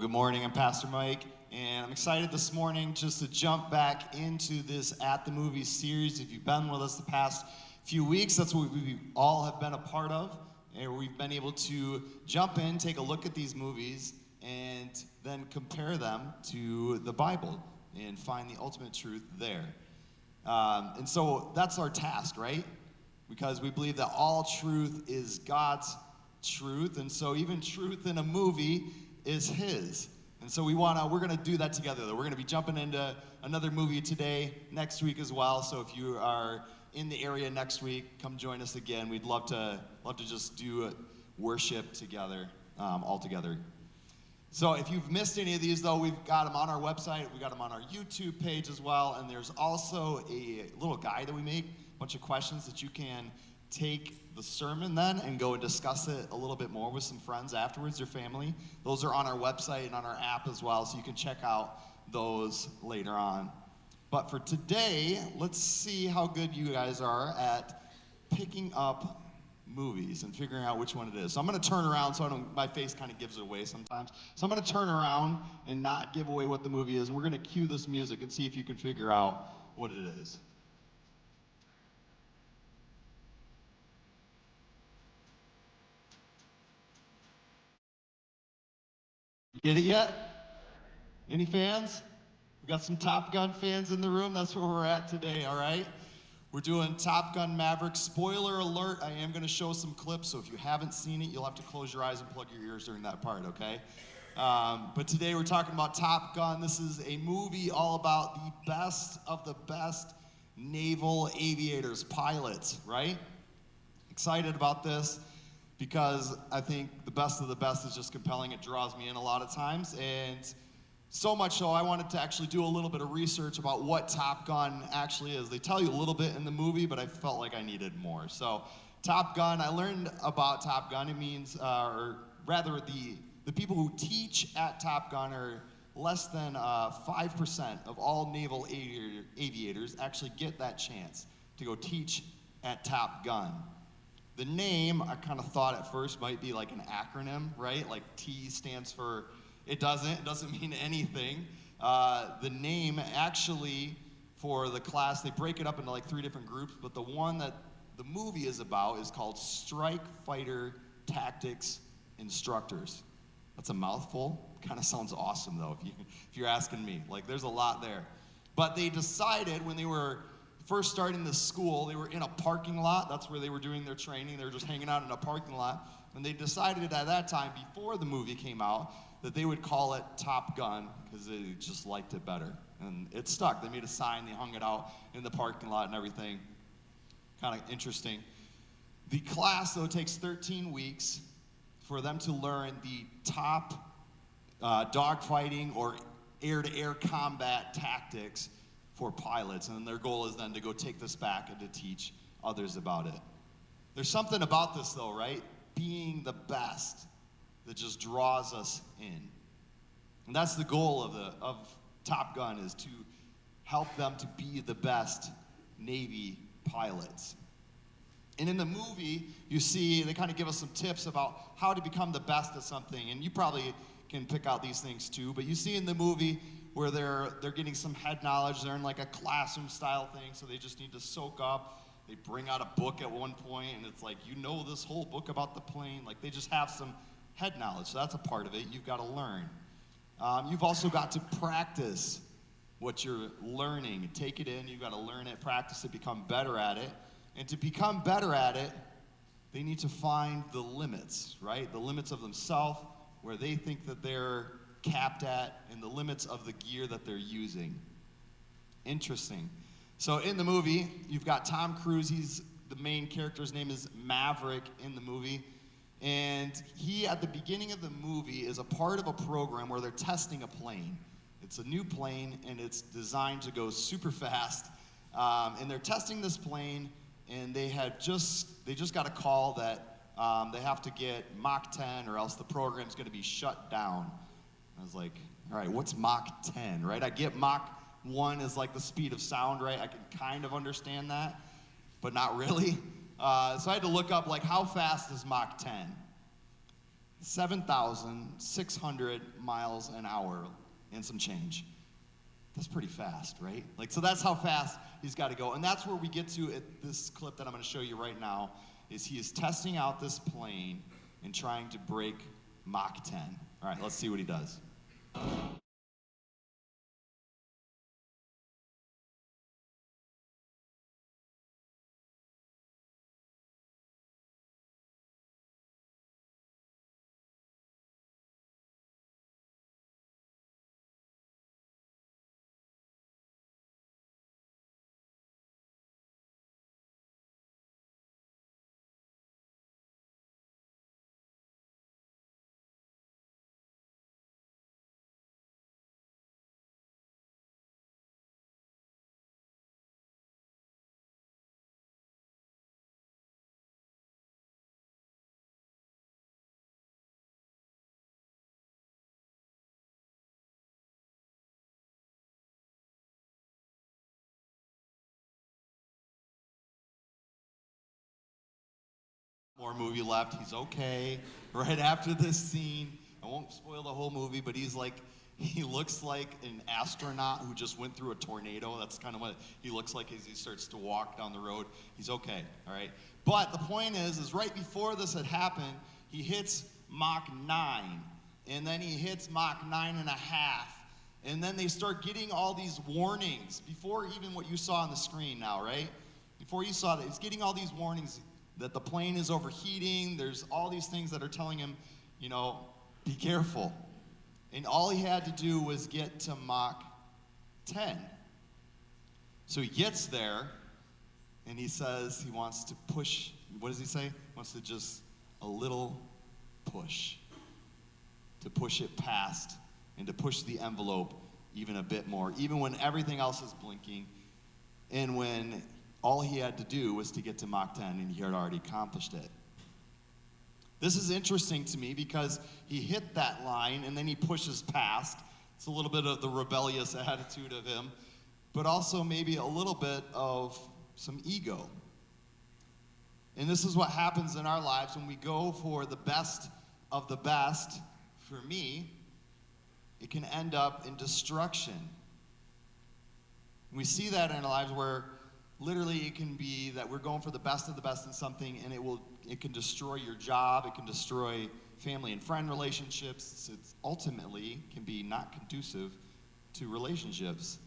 Good morning. I'm Pastor Mike, and I'm excited this morning just to jump back into this At the Movies series. If you've been with us the past few weeks, that's what we all have been a part of, and we've been able to jump in, take a look at these movies, and then compare them to the Bible and find the ultimate truth there. And so that's our task, right? Because we believe that all truth is God's truth, and so even truth in a movie is His. And so we're going to do that together. We're going to be jumping into another movie today, next week as well. So if you are in the area next week, come join us again. We'd love to just do worship together, all together. So if you've missed any of these, though, we've got them on our website. We've got them on our YouTube page as well. And there's also a little guide that we make, a bunch of questions that you can take the sermon then and go and discuss it a little bit more with some friends afterwards, your family. Those are on our website and on our app as well, so you can check out those later on. But for today, let's see how good you guys are at picking up movies and figuring out which one it is. So I'm going to turn around so my face kind of gives it away sometimes. So I'm going to turn around and not give away what the movie is. And we're going to cue this music and see if you can figure out what it is. Get it yet? Any fans? We got some Top Gun fans in the room. That's where we're at today, all right? We're doing Top Gun Maverick. Spoiler alert, I am going to show some clips, so if you haven't seen it, you'll have to close your eyes and plug your ears during that part, okay? But today we're talking about Top Gun. This is a movie all about the best of the best naval aviators, pilots, right? Excited about this, because I think the best of the best is just compelling. It draws me in a lot of times, and so much so I wanted to actually do a little bit of research about what Top Gun actually is. They tell you a little bit in the movie, but I felt like I needed more. So Top Gun, I learned about Top Gun. It means, or rather the people who teach at Top Gun are less than 5% of all naval aviators actually get that chance to go teach at Top Gun. The name, I kind of thought at first might be like an acronym, right? Like T stands for, it doesn't mean anything. The name actually for the class, they break it up into like 3 different groups, but the one that the movie is about is called Strike Fighter Tactics Instructors. That's a mouthful. Kind of sounds awesome though, if you're asking me. Like there's a lot there. But they decided when they were first starting the school, they were in a parking lot. That's where they were doing their training. They were just hanging out in a parking lot. And they decided at that time, before the movie came out, that they would call it Top Gun because they just liked it better. And it stuck. They made a sign. They hung it out in the parking lot and everything. Kind of interesting. The class, though, takes 13 weeks for them to learn the top dogfighting or air-to-air combat tactics for pilots, and their goal is then to go take this back and to teach others about it. There's something about this though, right? Being the best that just draws us in. And that's the goal of Top Gun, is to help them to be the best Navy pilots. And in the movie, you see, they kind of give us some tips about how to become the best at something, and you probably can pick out these things too, but you see in the movie where they're getting some head knowledge. They're in like a classroom style thing, so they just need to soak up. They bring out a book at one point, and it's like, you know this whole book about the plane. Like they just have some head knowledge, so that's a part of it. You've got to learn. You've also got to practice what you're learning. Take it in, you've got to learn it, practice it, become better at it. And to become better at it, they need to find the limits, right? The limits of themselves, where they think that they're capped at, and the limits of the gear that they're using. Interesting. So in the movie, you've got Tom Cruise. He's the main character. His name is Maverick in the movie. And he, at the beginning of the movie, is a part of a program where they're testing a plane. It's a new plane, and it's designed to go super fast. And they're testing this plane, and they just got a call that they have to get Mach 10 or else the program's going to be shut down. I was like, all right, what's Mach 10, right? I get Mach 1 is like the speed of sound, right? I can kind of understand that, but not really. So I had to look up, like, how fast is Mach 10? 7,600 miles an hour and some change. That's pretty fast, right? Like, so that's how fast he's got to go. And that's where we get to at this clip that I'm going to show you right now, is he is testing out this plane and trying to break Mach 10. All right, let's see what he does. More movie left. He's okay. Right after this scene, I won't spoil the whole movie, but he looks like an astronaut who just went through a tornado. That's kind of what he looks like as he starts to walk down the road. He's okay, all right? But the point is right before this had happened, he hits Mach 9, and then he hits Mach 9.5, and then they start getting all these warnings before even what you saw on the screen now, right? Before you saw that, he's getting all these warnings that the plane is overheating. There's all these things that are telling him, you know, be careful. And all he had to do was get to Mach 10. So he gets there, and he says he wants to push. What does he say? He wants to just a little push. To push it past and to push the envelope even a bit more, even when everything else is blinking, and when all he had to do was to get to Mach 10, and he had already accomplished it. This is interesting to me because he hit that line, and then he pushes past. It's a little bit of the rebellious attitude of him, but also maybe a little bit of some ego. And this is what happens in our lives when we go for the best of the best. For me, it can end up in destruction. We see that in our lives where literally it can be that we're going for the best of the best in something, and it can destroy your job, it can destroy family and friend relationships. It ultimately can be not conducive to relationships.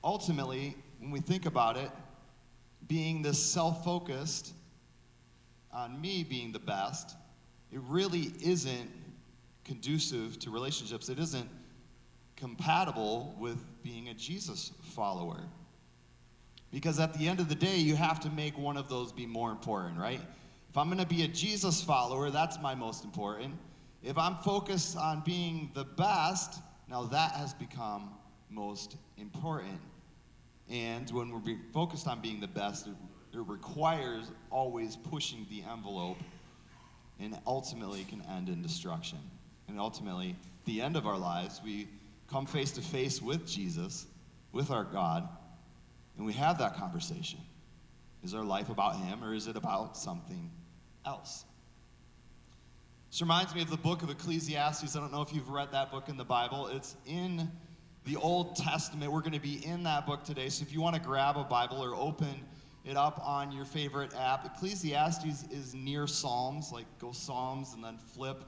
Ultimately, when we think about it, being this self-focused on me being the best, it really isn't conducive to relationships. It isn't compatible with being a Jesus follower. Because at the end of the day, you have to make one of those be more important, right? If I'm going to be a Jesus follower, that's my most important. If I'm focused on being the best, now that has become most important. And when we're focused on being the best, it requires always pushing the envelope, and ultimately can end in destruction. And ultimately, at the end of our lives, we come face to face with Jesus, with our God, and we have that conversation. Is our life about him, or is it about something else? This reminds me of the book of Ecclesiastes. I don't know if you've read that book in the Bible. It's in the Old Testament. We're going to be in that book today. So if you want to grab a Bible or open it up on your favorite app, Ecclesiastes is near Psalms. Like, go Psalms and then flip.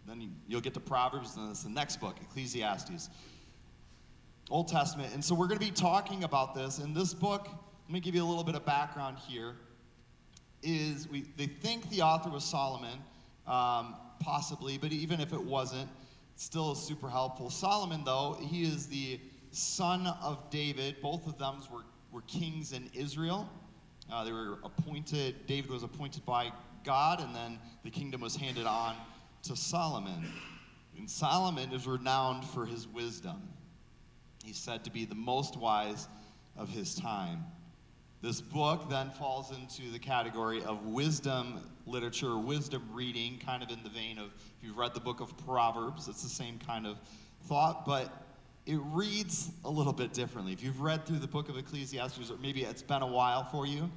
Then you'll get to Proverbs, and then it's the next book, Ecclesiastes. Old Testament. And so we're going to be talking about this. In this book, let me give you a little bit of background here. They think the author was Solomon, possibly, but even if it wasn't, it still is super helpful. Solomon, though, he is the son of David. Both of them were kings in Israel. They were appointed. David was appointed by God, and then the kingdom was handed on to Solomon. And Solomon is renowned for his wisdom. He's said to be the most wise of his time. This book then falls into the category of wisdom literature, wisdom reading, kind of in the vein of, if you've read the book of Proverbs, it's the same kind of thought, but it reads a little bit differently. If you've read through the book of Ecclesiastes, or maybe it's been a while for you,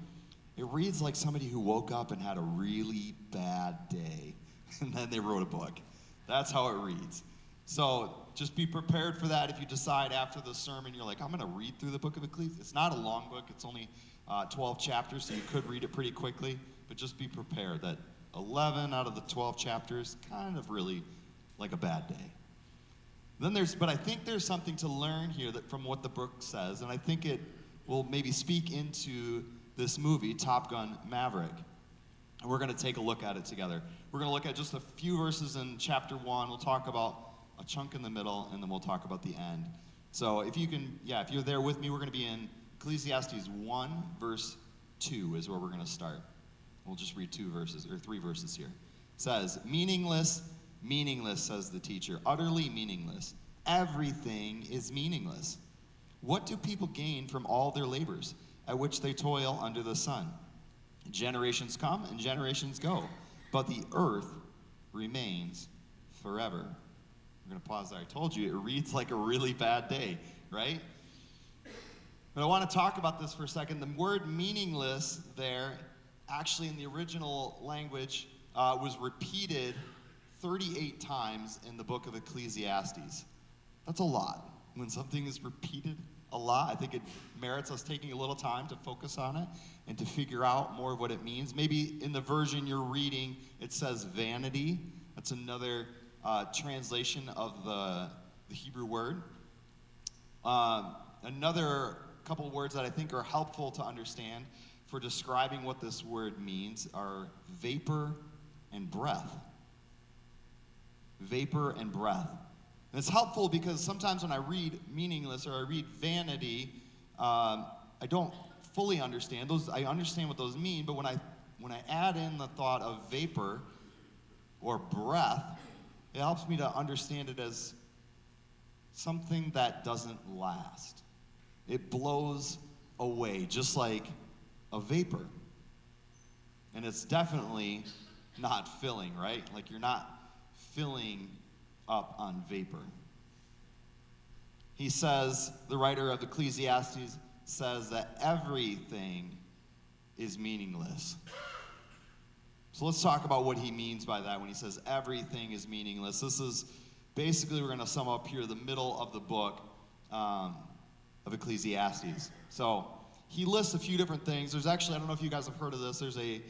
it reads like somebody who woke up and had a really bad day. and then they wrote a book. That's how it reads. So just be prepared for that if you decide after the sermon, you're like, I'm going to read through the book of Ecclesiastes. It's not a long book. It's only 12 chapters, so you could read it pretty quickly. But just be prepared that 11 out of the 12 chapters, kind of really like a bad day. But I think there's something to learn here from what the book says, and I think it will maybe speak into this movie, Top Gun Maverick. And we're going to take a look at it together. We're going to look at just a few verses in chapter 1. We'll talk about a chunk in the middle, and then we'll talk about the end. So if you're there with me, we're going to be in Ecclesiastes 1, verse 2 is where we're going to start. We'll just read 3 verses here. It says, meaningless, meaningless, says the teacher, utterly meaningless. Everything is meaningless. What do people gain from all their labors, at which they toil under the sun? Generations come and generations go, but the earth remains forever. We're going to pause there. I told you, it reads like a really bad day, right? But I want to talk about this for a second. The word meaningless there, actually in the original language, was repeated 38 times in the book of Ecclesiastes. That's a lot. When something is repeated a lot, I think it merits us taking a little time to focus on it and to figure out more of what it means. Maybe in the version you're reading, it says vanity. That's another translation of the Hebrew word. Another couple words that I think are helpful to understand for describing what this word means are vapor and breath. Vapor and breath. And it's helpful because sometimes when I read meaningless or I read vanity, I don't fully understand those. I understand what those mean, but when I add in the thought of vapor or breath, it helps me to understand it as something that doesn't last. It blows away, just like a vapor. And it's definitely not filling, right? Like you're not filling up on vapor. He says, the writer of Ecclesiastes says that everything is meaningless. So let's talk about what he means by that when he says everything is meaningless. This is basically, we're going to sum up here the middle of the book of Ecclesiastes. So he lists a few different things. There's actually, I don't know if you guys have heard of this, there's a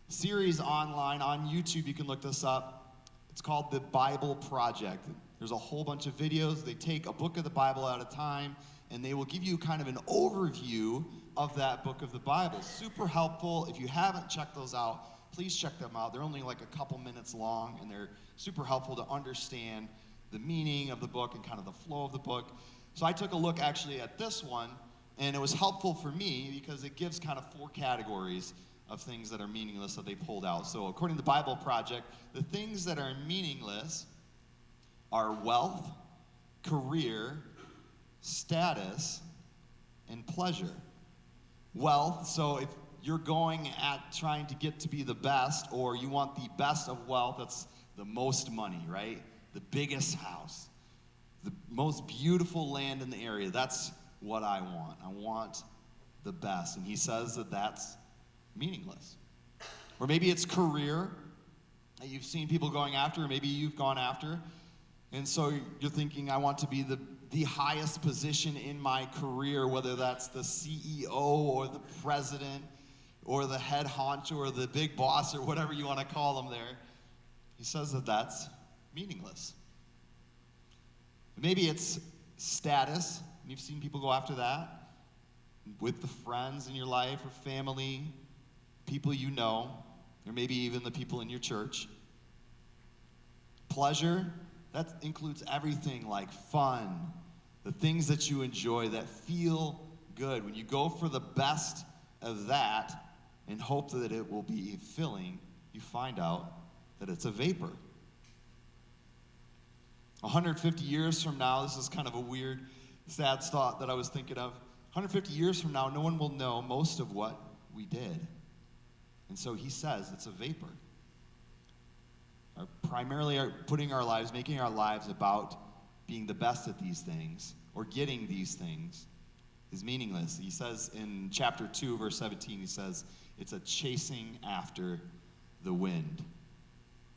series online on YouTube, you can look this up. It's called the Bible Project. There's a whole bunch of videos. They take a book of the Bible at a time, and they will give you kind of an overview of that book of the Bible. Super helpful. If you haven't checked those out, please check them out. They're only like a couple minutes long, and they're super helpful to understand the meaning of the book and kind of the flow of the book. So I took a look actually at this one, and it was helpful for me because it gives kind of 4 categories of things that are meaningless that they pulled out. So according to the Bible Project, the things that are meaningless are wealth, career, status, and pleasure. Wealth, so if you're going at trying to get to be the best, or you want the best of wealth, that's the most money, right? The biggest house, the most beautiful land in the area. That's what I want. I want the best. And he says that that's meaningless. Or maybe it's career that you've seen people going after, or maybe you've gone after. And so you're thinking, I want to be the highest position in my career, whether that's the CEO or the president or the head honcho or the big boss or whatever you want to call them there. He says that that's meaningless. Maybe it's status. You've seen people go after that with the friends in your life or family, people you know, or maybe even the people in your church. Pleasure, that includes everything like fun, the things that you enjoy that feel good. When you go for the best of that and hope that it will be filling, you find out that it's a vapor. 150 years from now, this is kind of a weird, sad thought that I was thinking of. 150 years from now, no one will know most of what we did. And so he says it's a vapor. Primarily putting our lives, making our lives about being the best at these things or getting these things is meaningless. He says in chapter 2, verse 17, he says, it's a chasing after the wind.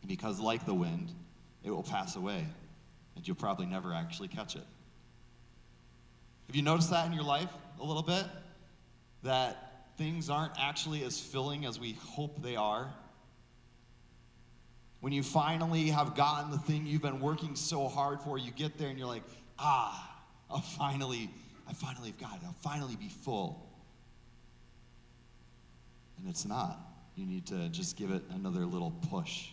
because like the wind, it will pass away, and you'll probably never actually catch it. Have you noticed that in your life a little bit? That things aren't actually as filling as we hope they are? When you finally have gotten the thing you've been working so hard for, you get there and you're like, I've finally got it. I'll finally be full. And it's not. You need to just give it another little push,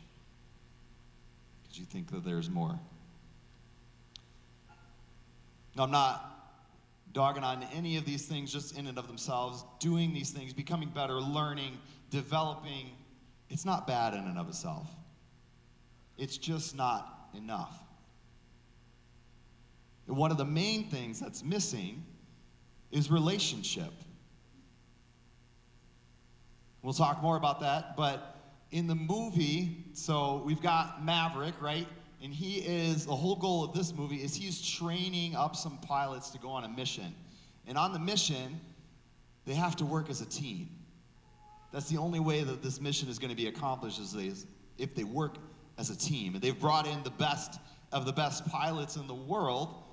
because you think that there's more. Now, I'm not dogging on any of these things just in and of themselves. Doing these things, becoming better, learning, developing, it's not bad in and of itself. It's just not enough. And one of the main things that's missing is relationship. We'll talk more about that, but in the movie, so we've got Maverick, right? And the whole goal of this movie is he's training up some pilots to go on a mission. And on the mission, they have to work as a team. That's the only way that this mission is going to be accomplished, is if they work as a team. And they've brought in the best of the best pilots in the world,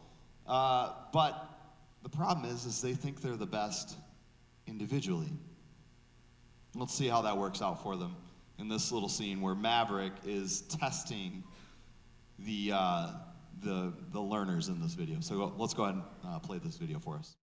but the problem is they think they're the best individually. Let's see how that works out for them in this little scene where Maverick is testing the learners in this video. So let's go ahead and play this video for us.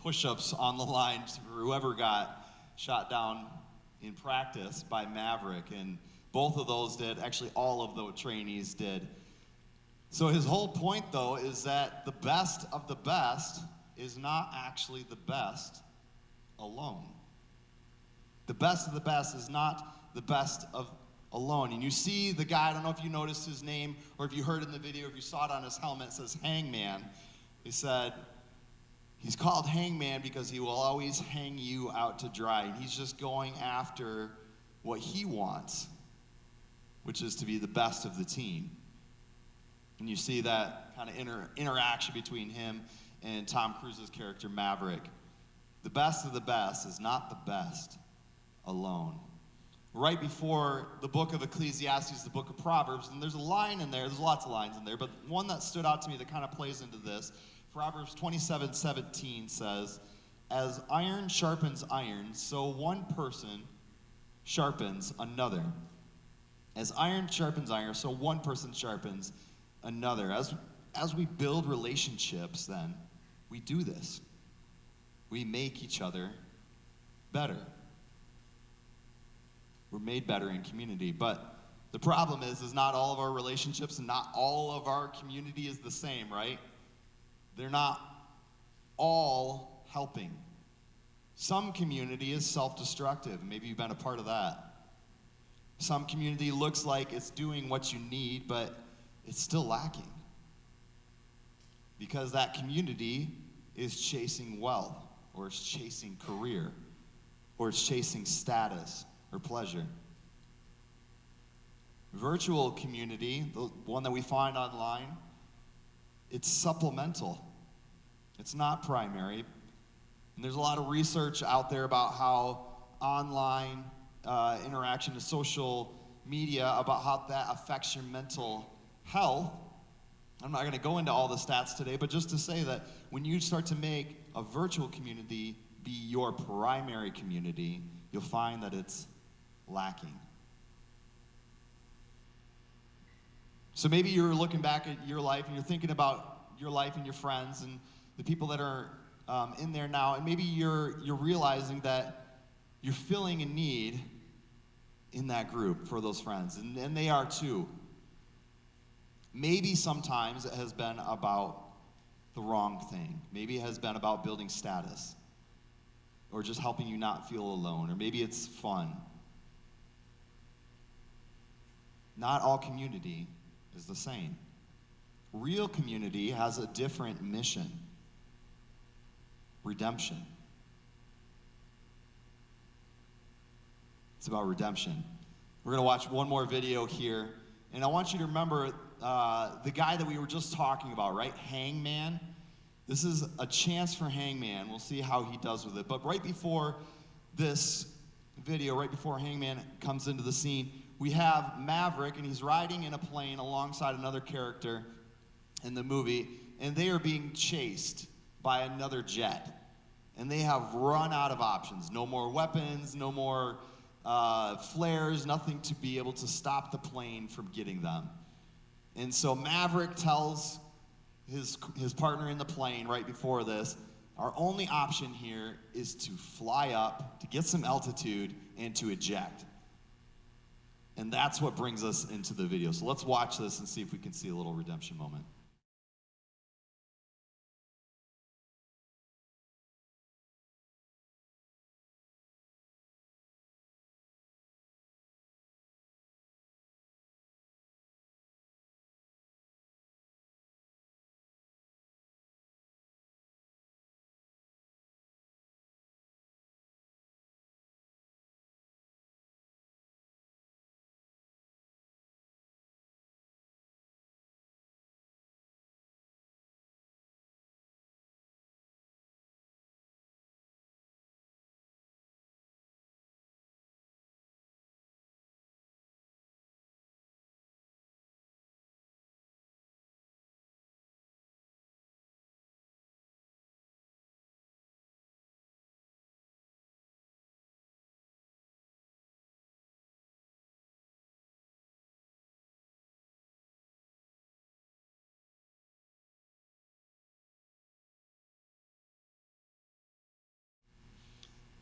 Push-ups on the line for whoever got shot down in practice by Maverick, and both of those did, actually all of the trainees did. So his whole point, though, is that the best of the best is not actually the best alone. The best of the best is not the best of alone. And you see the guy, I don't know if you noticed his name, or if you heard in the video, if you saw it on his helmet, it says Hangman. He said, he's called Hangman because he will always hang you out to dry. And he's just going after what he wants, which is to be the best of the team. And you see that kind of interaction between him and Tom Cruise's character, Maverick. The best of the best is not the best alone. Right before the book of Ecclesiastes, the book of Proverbs, and there's a line in there, there's lots of lines in there, but one that stood out to me that kind of plays into this, Proverbs 27:17 says, as iron sharpens iron, so one person sharpens another. As iron sharpens iron, so one person sharpens another. As we build relationships, then, we do this. We make each other better. We're made better in community, but the problem is not all of our relationships and not all of our community is the same, right? They're not all helping. Some community is self-destructive. Maybe you've been a part of that. Some community looks like it's doing what you need, but it's still lacking. Because that community is chasing wealth, or it's chasing career, or it's chasing status or pleasure. Virtual community, the one that we find online, it's supplemental. It's not primary. And there's a lot of research out there about how online interaction and social media, about how that affects your mental health. I'm not going to go into all the stats today, but just to say that when you start to make a virtual community be your primary community, you'll find that it's lacking. So maybe you're looking back at your life and you're thinking about your life and your friends and the people that are in there now, and maybe you're realizing that you're filling a need in that group for those friends, and they are too. Maybe sometimes it has been about the wrong thing. Maybe it has been about building status or just helping you not feel alone, or maybe it's fun. Not all community is the same. Real community has a different mission: redemption. It's about redemption. We're going to watch one more video here, and I want you to remember the guy that we were just talking about, right? Hangman. This is a chance for Hangman. We'll see how he does with it. But right before this video, right before Hangman comes into the scene, we have Maverick, and he's riding in a plane alongside another character in the movie, and they are being chased by another jet. And they have run out of options. No more weapons, no more flares, nothing to be able to stop the plane from getting them. And so Maverick tells his partner in the plane right before this, our only option here is to fly up, to get some altitude, and to eject. And that's what brings us into the video. So let's watch this and see if we can see a little redemption moment.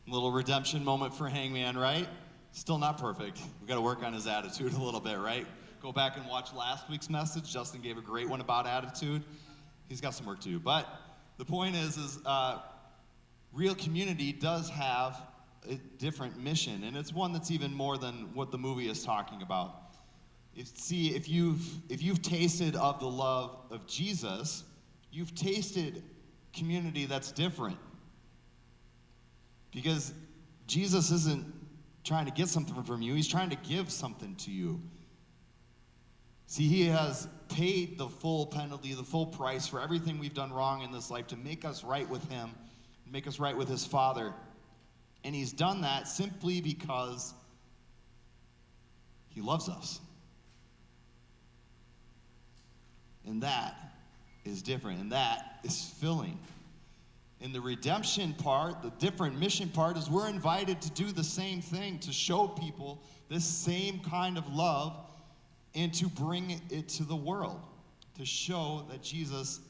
Little redemption moment for Hangman, right? Still not perfect. We've got to work on his attitude a little bit, right? Go back and watch last week's message. Justin gave a great one about attitude. He's got some work to do. But the point is real community does have a different mission, and it's one that's even more than what the movie is talking about. If you've tasted of the love of Jesus, you've tasted community that's different. Because Jesus isn't trying to get something from you, he's trying to give something to you. See, he has paid the full penalty, the full price for everything we've done wrong in this life to make us right with him, make us right with his Father. And he's done that simply because he loves us. And that is different, and that is filling. In the redemption part, the different mission part, is we're invited to do the same thing, to show people this same kind of love and to bring it to the world, to show that Jesus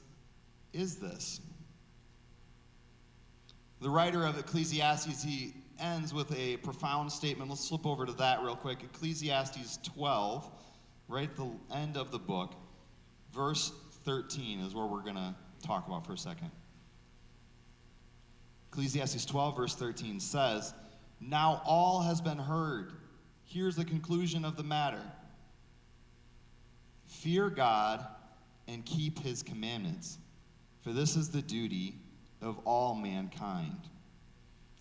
is this. The writer of Ecclesiastes, he ends with a profound statement. Let's flip over to that real quick. Ecclesiastes 12, right at the end of the book, verse 13 is where we're going to talk about for a second. Ecclesiastes 12, verse 13 says, "Now all has been heard. Here's the conclusion of the matter. Fear God and keep his commandments, for this is the duty of all mankind."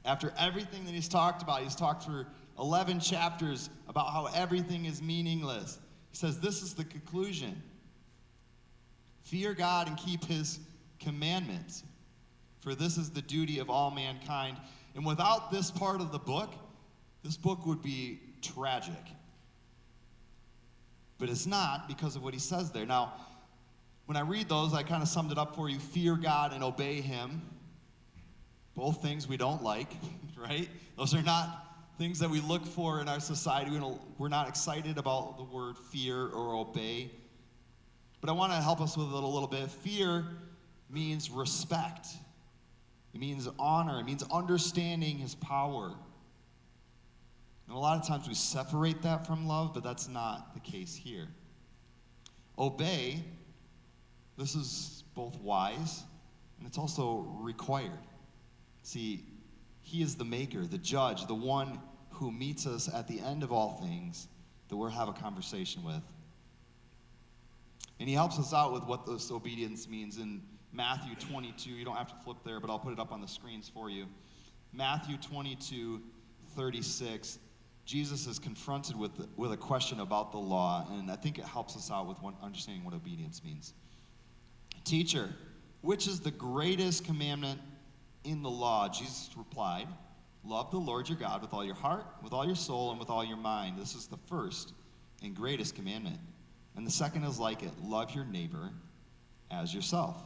After everything that he's talked about, he's talked for 11 chapters about how everything is meaningless. He says this is the conclusion. Fear God and keep his commandments, for this is the duty of all mankind. And without this part of the book, this book would be tragic. But it's not, because of what he says there. Now, when I read those, I kind of summed it up for you. Fear God and obey him. both things we don't like, right? Those are not things that we look for in our society. We're not excited about the word fear or obey. But I want to help us with it a little bit. Fear means respect. It means honor. It means understanding his power. And a lot of times we separate that from love, but that's not the case here. Obey, this is both wise and it's also required. See, he is the maker, the judge, the one who meets us at the end of all things that we'll have a conversation with. And he helps us out with what this obedience means in Matthew 22. You don't have to flip there, but I'll put it up on the screens for you. Matthew 22:36. Jesus is confronted with a question about the law, and I think it helps us out with understanding what obedience means. Teacher, which is the greatest commandment in the law? Jesus replied, love the Lord your God with all your heart, with all your soul, and with all your mind. This is the first and greatest commandment. And the second is like it, love your neighbor as yourself.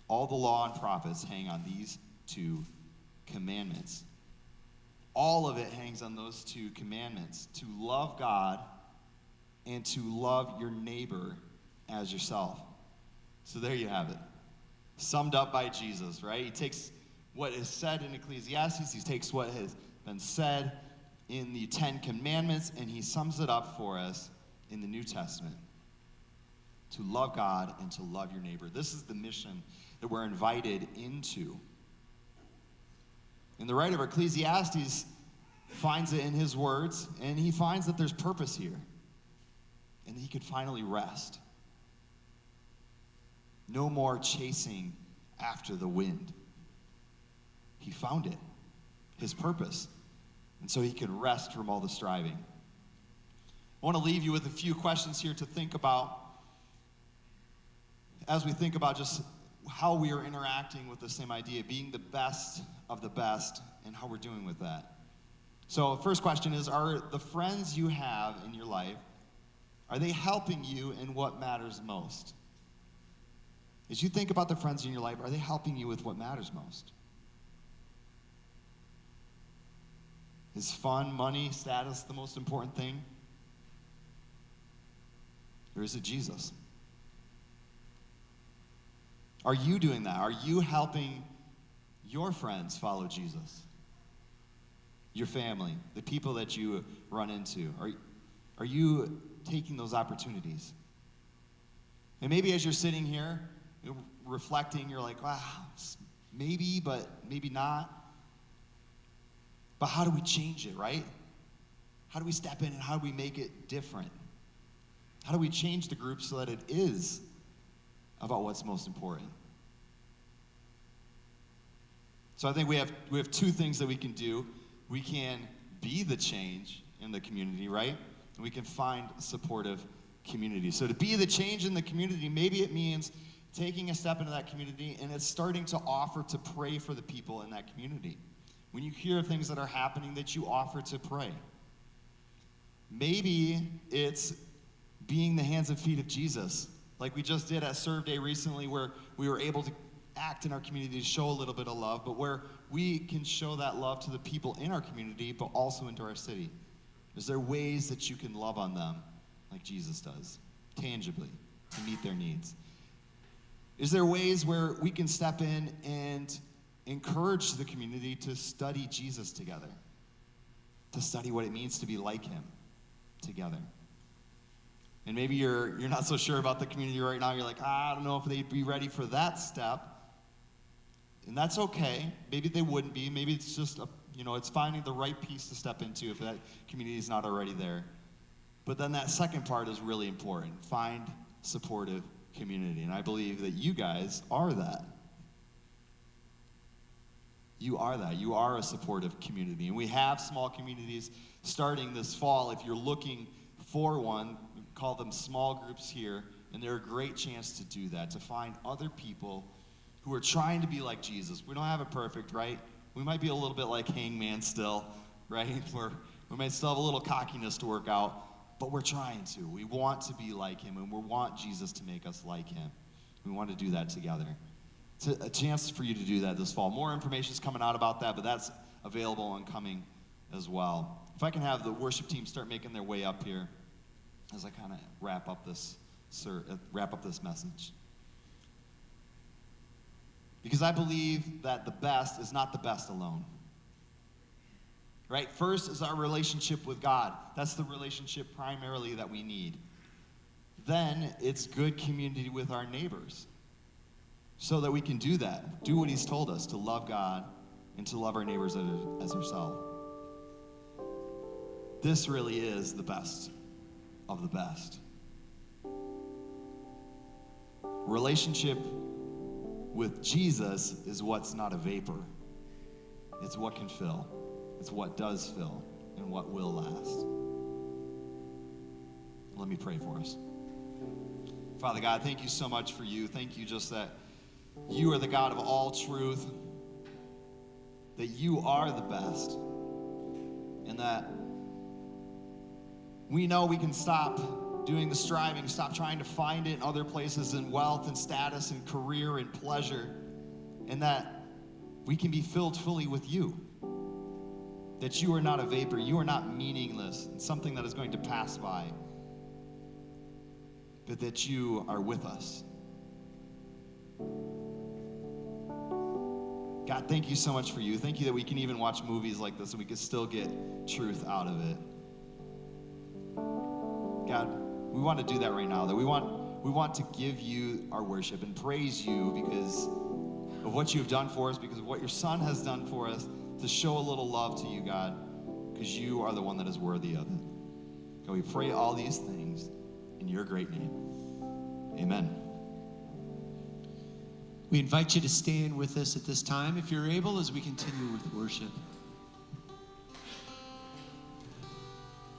All the law and prophets hang on these two commandments. All of it hangs on those two commandments, to love God and to love your neighbor as yourself. So there you have it, summed up by Jesus, right? He takes what is said in Ecclesiastes, he takes what has been said in the 10 Commandments, and he sums it up for us in the New Testament. To love God and to love your neighbor. This is the mission that we're invited into. And the writer of Ecclesiastes finds it in his words, and he finds that there's purpose here. And he could finally rest. No more chasing after the wind. He found it, his purpose. And so he could rest from all the striving. I want to leave you with a few questions here to think about as we think about just how we are interacting with the same idea, being the best of the best, and how we're doing with that. So first question is, are the friends you have in your life, are they helping you in what matters most? As you think about the friends in your life, are they helping you with what matters most? Is fun, money, status the most important thing? Or is it Jesus? Are you doing that? Are you helping your friends follow Jesus? Your family, the people that you run into. Are you taking those opportunities? And maybe as you're sitting here, reflecting, you're like, wow, maybe, but maybe not. But how do we change it, right? How do we step in and how do we make it different? How do we change the group so that it is about what's most important? So I think we have two things that we can do. We can be the change in the community, right? And we can find supportive community. So to be the change in the community, maybe it means taking a step into that community and it's starting to offer to pray for the people in that community. When you hear things that are happening, that you offer to pray. Maybe it's being the hands and feet of Jesus, like we just did at Serve Day recently, where we were able to act in our community to show a little bit of love, but where we can show that love to the people in our community, but also into our city. Is there ways that you can love on them like Jesus does, tangibly, to meet their needs? Is there ways where we can step in and encourage the community to study Jesus together, to study what it means to be like him together? And maybe you're not so sure about the community right now. You're like, I don't know if they'd be ready for that step. And that's okay. Maybe they wouldn't be. Maybe it's just, it's finding the right piece to step into if that community is not already there. But then that second part is really important. Find supportive community. And I believe that you guys are that. You are that. You are a supportive community. And we have small communities starting this fall. If you're looking for one, we call them small groups here. And they're a great chance to do that, to find other people who are trying to be like Jesus. We don't have it perfect, right? We might be a little bit like Hangman still, right? We might still have a little cockiness to work out, but we're trying to. We want to be like him, and we want Jesus to make us like him. We want to do that together. It's a chance for you to do that this fall. More information is coming out about that, but that's available and coming as well. If I can have the worship team start making their way up here as I kind of wrap up this message. Because I believe that the best is not the best alone. Right? First is our relationship with God. That's the relationship primarily that we need. Then it's good community with our neighbors so that we can do that. Do what he's told us, to love God and to love our neighbors as ourselves. This really is the best of the best. Relationship with Jesus is what's not a vapor. It's what can fill. It's what does fill and what will last. Let me pray for us. Father God, thank you so much for you. Thank you just that you are the God of all truth, that you are the best, and that we know we can stop doing the striving, stop trying to find it in other places in wealth and status and career and pleasure, and that we can be filled fully with you. That you are not a vapor, you are not meaningless and something that is going to pass by, but that you are with us. God, thank you so much for you. Thank you that we can even watch movies like this and we can still get truth out of it. God, we want to do that right now, that we want to give you our worship and praise you because of what you have done for us, because of what your Son has done for us, to show a little love to you, God, because you are the one that is worthy of it. God, we pray all these things in your great name. Amen. We invite you to stand with us at this time, if you're able, as we continue with worship.